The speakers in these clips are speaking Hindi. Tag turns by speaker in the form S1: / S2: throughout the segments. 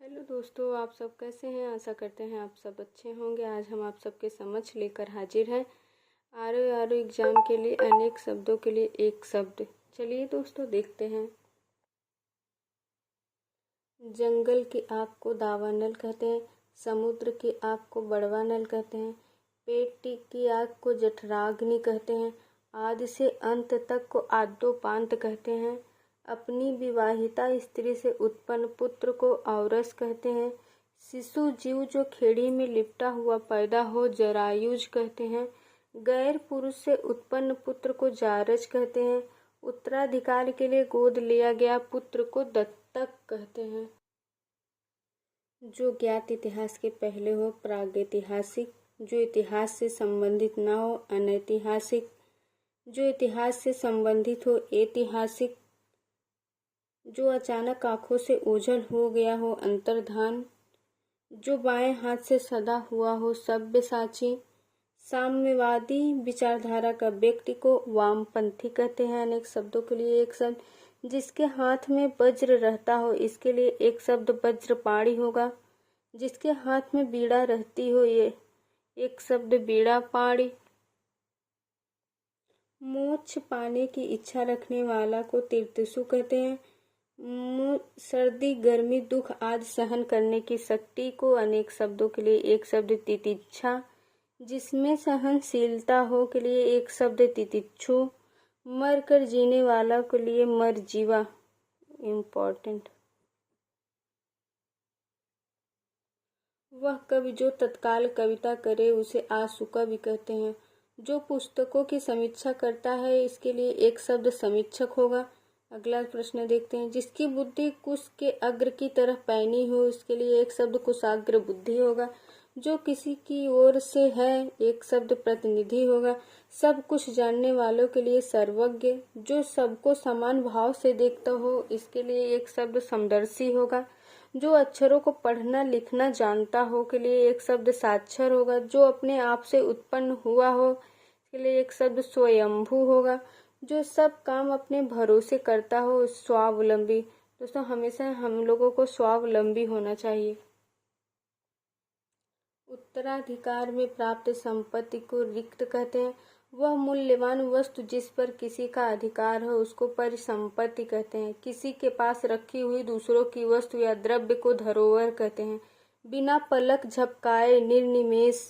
S1: हेलो दोस्तों, आप सब कैसे हैं। आशा करते हैं आप सब अच्छे होंगे। आज हम आप सबके समक्ष लेकर हाजिर हैं आर एग्ज़ाम के लिए अनेक शब्दों के लिए एक शब्द। चलिए दोस्तों देखते हैं। जंगल की आग को दावा नल कहते हैं। समुद्र की आग को बड़वा नल कहते हैं। पेट की आग को जठराग्नि कहते हैं। आदि से अंत तक को आद्योपांत कहते हैं। अपनी विवाहिता स्त्री से उत्पन्न पुत्र को औरस कहते हैं। शिशु जीव जो खेड़ी में लिपटा हुआ पैदा हो जरायुज कहते हैं। गैर पुरुष से उत्पन्न पुत्र को जारज कहते हैं। उत्तराधिकार के लिए गोद लिया गया पुत्र को दत्तक कहते हैं। जो ज्ञात इतिहास के पहले हो प्रागैतिहासिक। जो इतिहास से संबंधित न हो अनैतिहासिक। जो इतिहास से संबंधित हो ऐतिहासिक। जो अचानक आंखों से ओझल हो गया हो अंतर्धान। जो बाएं हाथ से सदा हुआ हो सव्यसाची। साम्यवादी विचारधारा का व्यक्ति को वामपंथी कहते हैं। अनेक शब्दों के लिए एक शब्द। जिसके हाथ में वज्र रहता हो इसके लिए एक शब्द वज्रपाणी होगा। जिसके हाथ में बीड़ा रहती हो ये एक शब्द बीड़ापाणी। मोक्ष पाने की इच्छा रखने वाला को तीर्थसु कहते हैं। सर्दी गर्मी दुख आदि सहन करने की शक्ति को अनेक शब्दों के लिए एक शब्द तितिक्षा। जिसमें सहनशीलता हो के लिए एक शब्द तितिक्षु। मर कर जीने वाला के लिए मरजीवा इम्पोर्टेंट। वह कवि जो तत्काल कविता करे उसे आशुकवि भी कहते हैं। जो पुस्तकों की समीक्षा करता है इसके लिए एक शब्द समीक्षक होगा। अगला प्रश्न देखते हैं। जिसकी बुद्धि कुश के अग्र की तरफ पैनी हो इसके लिए एक शब्द कुशाग्र बुद्धि होगा। जो किसी की ओर से है एक शब्द प्रतिनिधि होगा। सब कुछ जानने वालों के लिए सर्वज्ञ। जो सबको समान भाव से देखता हो इसके लिए एक शब्द समदर्शी होगा। जो अक्षरों को पढ़ना लिखना जानता हो के लिए एक शब्द साक्षर होगा। जो अपने आप से उत्पन्न हुआ हो इसके लिए एक शब्द स्वयंभू होगा। जो सब काम अपने भरोसे करता हो स्वावलंबी। दोस्तों हमेशा हम लोगों को स्वावलंबी होना चाहिए। उत्तराधिकार में प्राप्त संपत्ति को रिक्त कहते हैं। वह मूल्यवान वस्तु जिस पर किसी का अधिकार हो उसको परिसंपत्ति कहते हैं। किसी के पास रखी हुई दूसरों की वस्तु या द्रव्य को धरोहर कहते हैं। बिना पलक झपकाए निर्निमेष।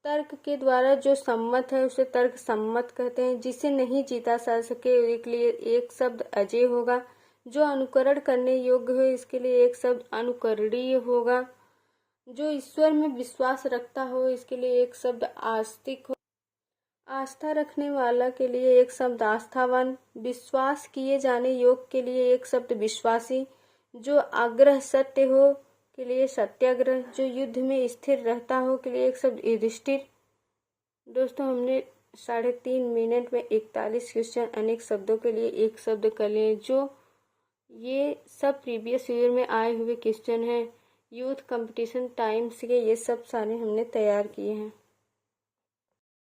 S1: तर्क के द्वारा जो सम्मत है उसे तर्क सम्मत कहते हैं। जिसे नहीं जीता जा सके उसके लिए एक शब्द अजेय होगा। जो अनुकरण करने योग्य हो इसके लिए एक शब्द अनुकरणीय होगा। जो ईश्वर में विश्वास रखता हो इसके लिए एक शब्द आस्तिक हो। आस्था रखने वाला के लिए एक शब्द आस्थावान। विश्वास किए जाने योग्य के लिए एक शब्द विश्वासी। जो आग्रह सत्य हो के लिए सत्याग्रह। जो युद्ध में स्थिर रहता हो के लिए एक शब्द युधिष्ठिर। दोस्तों हमने 3.5 मिनट में 41 क्वेश्चन अनेक शब्दों के लिए एक शब्द कर लिए। जो ये सब प्रीवियस ईयर में आए हुए क्वेश्चन हैं यूथ कंपटीशन टाइम्स के, ये सब सारे हमने तैयार किए हैं।